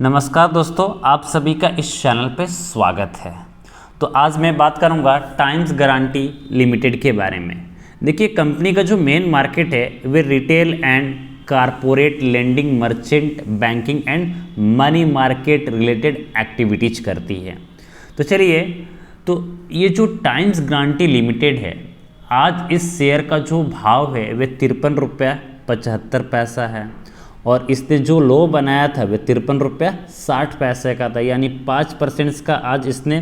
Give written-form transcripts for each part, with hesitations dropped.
नमस्कार दोस्तों, आप सभी का इस चैनल पे स्वागत है। तो आज मैं बात करूंगा टाइम्स गारंटी लिमिटेड के बारे में। देखिए, कंपनी का जो मेन मार्केट है वे retail and corporate lending, merchant banking and money market related activities करती है। तो चलिए, तो ये जो टाइम्स गारंटी लिमिटेड है, आज इस शेयर का जो भाव है वे 53 रुपया 75 पैसा है और इसने जो लो बनाया था वह 53 रुपया 60 पैसे का था, यानी 5% का आज इसने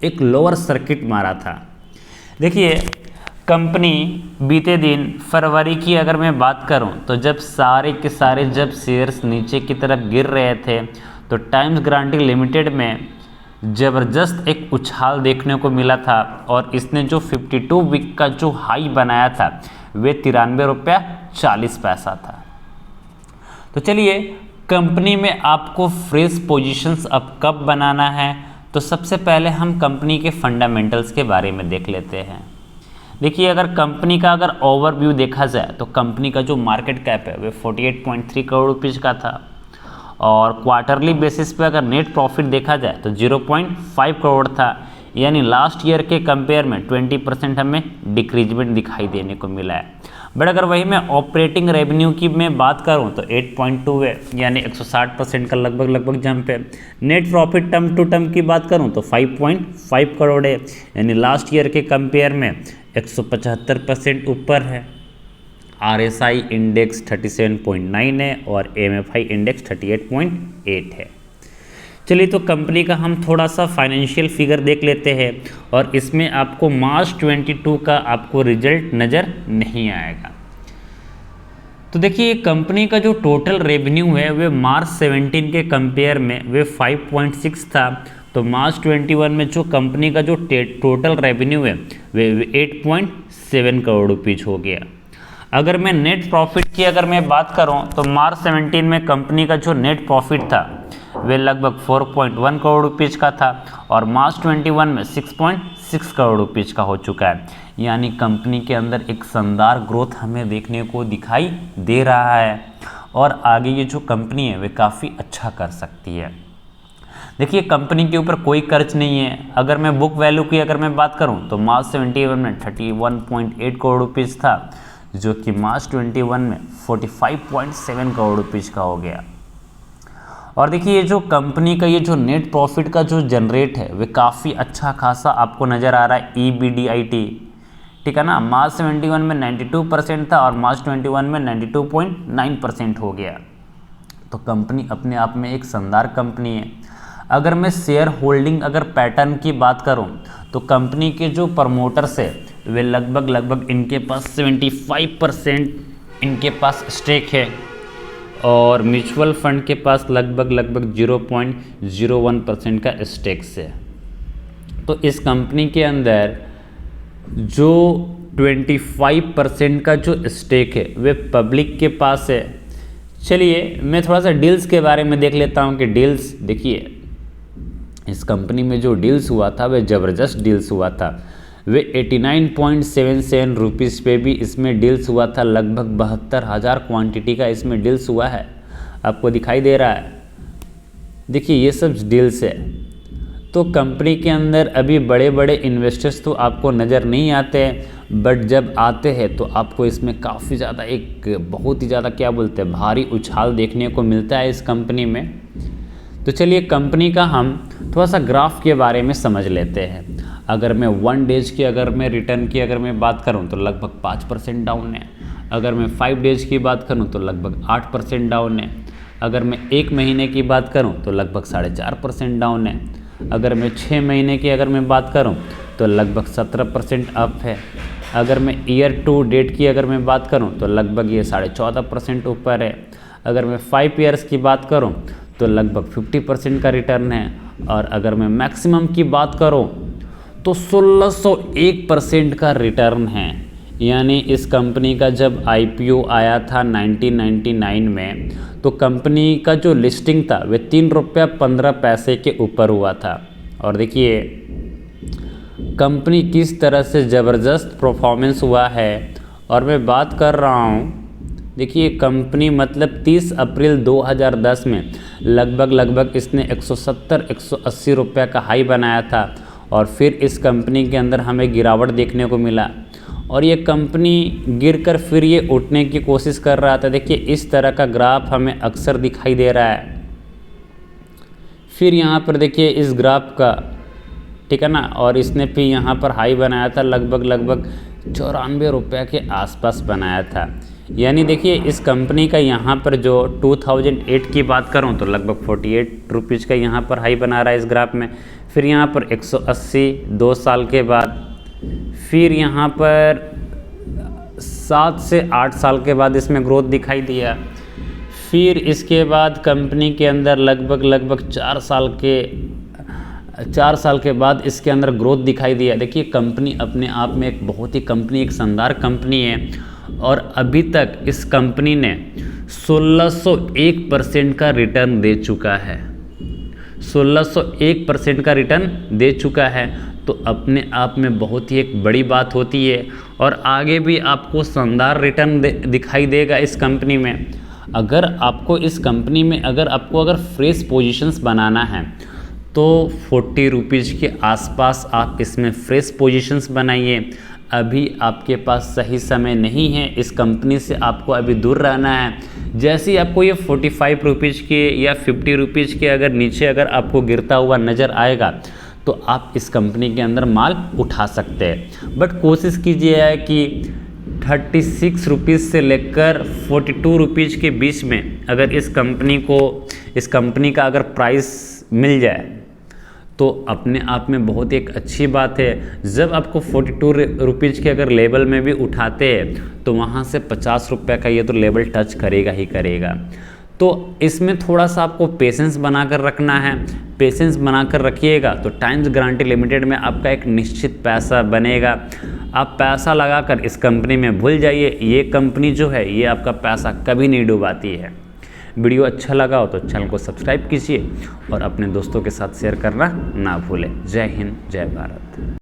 एक लोअर सर्किट मारा था। देखिए, कंपनी बीते दिन फरवरी की अगर मैं बात करूं तो जब सारे के सारे जब शेयर्स नीचे की तरफ गिर रहे थे तो टाइम्स गारंटी लिमिटेड में ज़बरदस्त एक उछाल देखने को मिला था और इसने जो 52 वीक का जो हाई बनाया था वे 93 रुपया 40 पैसा था। तो चलिए, कंपनी में आपको फ्रेश पोजीशंस अब कब बनाना है, तो सबसे पहले हम कंपनी के फंडामेंटल्स के बारे में देख लेते हैं। देखिए, अगर कंपनी का अगर ओवरव्यू देखा जाए तो कंपनी का जो मार्केट कैप है वह 48.3 करोड़ रुपीज़ का था और क्वार्टरली बेसिस पे अगर नेट प्रॉफिट देखा जाए तो 0.5 करोड़ था, यानी लास्ट ईयर के कंपेयर में 20% हमें डिक्रीजमेंट दिखाई देने को मिला है। बट अगर वही मैं ऑपरेटिंग रेवेन्यू की मैं बात करूं तो 8.2 है, यानी 160% का लगभग जंप है। Net profit term to term की बात करूं तो 5.5 करोड़ है, यानी लास्ट ईयर के कंपेयर में 175% ऊपर है। RSI इंडेक्स 37.9 है और MFI इंडेक्स 38.8 है। चलिए, तो कंपनी का हम थोड़ा सा फाइनेंशियल फिगर देख लेते हैं और इसमें आपको मार्च 22 का आपको रिजल्ट नज़र नहीं आएगा। तो देखिए, कंपनी का जो टोटल रेवेन्यू है वे मार्च 17 के कंपेयर में वे 5.6 था, तो मार्च 21 में जो कंपनी का जो टोटल रेवेन्यू है वे 8.7 करोड़ रुपीज़ हो गया। अगर मैं नेट प्रॉफिट की अगर मैं बात करूं तो मार्च 17 में कंपनी का जो नेट प्रॉफिट था वे लगभग 4.1 करोड़ रुपीज़ का था और मार्च 21 में 6.6 करोड़ रुपीज़ का हो चुका है, यानी कंपनी के अंदर एक शानदार ग्रोथ हमें देखने को दिखाई दे रहा है और आगे ये जो कंपनी है वे काफ़ी अच्छा कर सकती है। देखिए, कंपनी के ऊपर कोई कर्ज नहीं है। अगर मैं बुक वैल्यू की अगर मैं बात करूं तो मार्च 71 में 31.8 करोड़ रुपीज़ था, जो कि मार्च 21 में 45.7 करोड़ रुपीज़ का हो गया। और देखिए, ये जो कंपनी का ये जो नेट प्रॉफिट का जो जनरेट है वे काफ़ी अच्छा खासा आपको नज़र आ रहा है। EBDIT, ठीक है ना, मार्च 71 में 92% था और मार्च 21 में 92.9% हो गया। तो कंपनी अपने आप में एक शानदार कंपनी है। अगर मैं शेयर होल्डिंग अगर पैटर्न की बात करूं तो कंपनी के जो प्रमोटर्स है वे लगभग इनके पास 75% इनके पास स्टेक है और म्यूचुअल फंड के पास लगभग 0.01% का स्टेक्स है। तो इस कंपनी के अंदर जो 25% का जो स्टेक है वे पब्लिक के पास है। चलिए, मैं थोड़ा सा डील्स के बारे में देख लेता हूं कि डील्स, देखिए इस कंपनी में जो डील्स हुआ था वह ज़बरदस्त डील्स हुआ था। वे 89.77 रुपीज़ पे भी इसमें डील्स हुआ था। लगभग 72,000 क्वांटिटी का इसमें डील्स हुआ है, आपको दिखाई दे रहा है। देखिए, ये सब डील्स है। तो कंपनी के अंदर अभी बड़े बड़े इन्वेस्टर्स तो आपको नज़र नहीं आते हैं, बट जब आते हैं तो आपको इसमें काफ़ी ज़्यादा एक बहुत ही ज़्यादा क्या बोलते हैं भारी उछाल देखने को मिलता है इस कंपनी में। तो चलिए, कंपनी का हम थोड़ा सा ग्राफ के बारे में समझ लेते हैं। अगर मैं 1 डेज की अगर मैं रिटर्न की अगर मैं बात करूं तो लगभग 5% डाउन है। अगर मैं 5 डेज की बात करूं तो लगभग 8% डाउन है। अगर मैं 1 महीने की बात करूं तो लगभग 4.5% डाउन है। अगर मैं 6 महीने की अगर मैं बात करूं तो लगभग 17% अप है। अगर मैं ईयर टू डेट की अगर मैं बात करूं तो लगभग ये 14.5% ऊपर है। अगर मैं 5 ईयर्स की बात करूं तो लगभग 50% का रिटर्न है और अगर मैं मैक्सिमम की बात करूं तो 1601% का रिटर्न है। यानी इस कंपनी का जब IPO आया था 1999 में तो कंपनी का जो लिस्टिंग था वह 3 रुपया 15 पैसे के ऊपर हुआ था। और देखिए, कंपनी किस तरह से ज़बरदस्त परफॉर्मेंस हुआ है। और मैं बात कर रहा हूँ, देखिए कंपनी मतलब 30 अप्रैल 2010 में लगभग इसने 170-180 रुपये का हाई बनाया था और फिर इस कंपनी के अंदर हमें गिरावट देखने को मिला और ये कंपनी गिरकर फिर ये उठने की कोशिश कर रहा था। देखिए इस तरह का ग्राफ हमें अक्सर दिखाई दे रहा है। फिर यहाँ पर देखिए इस ग्राफ का, ठीक है ना, और इसने फिर यहाँ पर हाई बनाया था लगभग 94 रुपये के आसपास बनाया था। यानी देखिए इस कंपनी का यहाँ पर जो 2008 की बात करूँ तो लगभग 48 रुपीज़ का यहाँ पर हाई बना रहा है इस ग्राफ में। फिर यहाँ पर 180 2 साल के बाद, फिर यहाँ पर 7 से 8 साल के बाद इसमें ग्रोथ दिखाई दिया। फिर इसके बाद कंपनी के अंदर लगभग 4 साल के बाद इसके अंदर ग्रोथ दिखाई दिया। देखिए कंपनी अपने आप में एक बहुत ही एक शानदार कंपनी है और अभी तक इस कंपनी ने 1601% का रिटर्न दे चुका है। 1601% का रिटर्न दे चुका है तो अपने आप में बहुत ही एक बड़ी बात होती है और आगे भी आपको शानदार रिटर्न दिखाई देगा इस कंपनी में। अगर आपको इस कंपनी में अगर फ्रेश पोजीशंस बनाना है तो 40 रुपीज़ के आसपास आप इसमें फ्रेश पोजीशंस बनाइए। अभी आपके पास सही समय नहीं है, इस कंपनी से आपको अभी दूर रहना है। जैसे ही आपको ये 45 रुपीज़ के या 50 रुपीज़ के अगर नीचे आपको गिरता हुआ नज़र आएगा तो आप इस कंपनी के अंदर माल उठा सकते हैं। बट कोशिश कीजिए कि 36 रुपीज़ से लेकर 42 रुपीज़ के बीच में अगर इस कंपनी का अगर प्राइस मिल जाए तो अपने आप में बहुत एक अच्छी बात है। जब आपको 42 रुपीज़ के अगर लेवल में भी उठाते हैं तो वहाँ से 50 रुपये का ये तो लेवल टच करेगा ही करेगा। तो इसमें थोड़ा सा आपको पेशेंस बनाकर रखना है। पेशेंस बनाकर रखिएगा तो टाइम्स गारंटी लिमिटेड में आपका एक निश्चित पैसा बनेगा। आप पैसा लगाकर इस कंपनी में भूल जाइए, ये कंपनी जो है ये आपका पैसा कभी नहीं डुबाती है। वीडियो अच्छा लगा हो तो चैनल को सब्सक्राइब कीजिए और अपने दोस्तों के साथ शेयर करना ना भूलें। जय हिंद, जय भारत।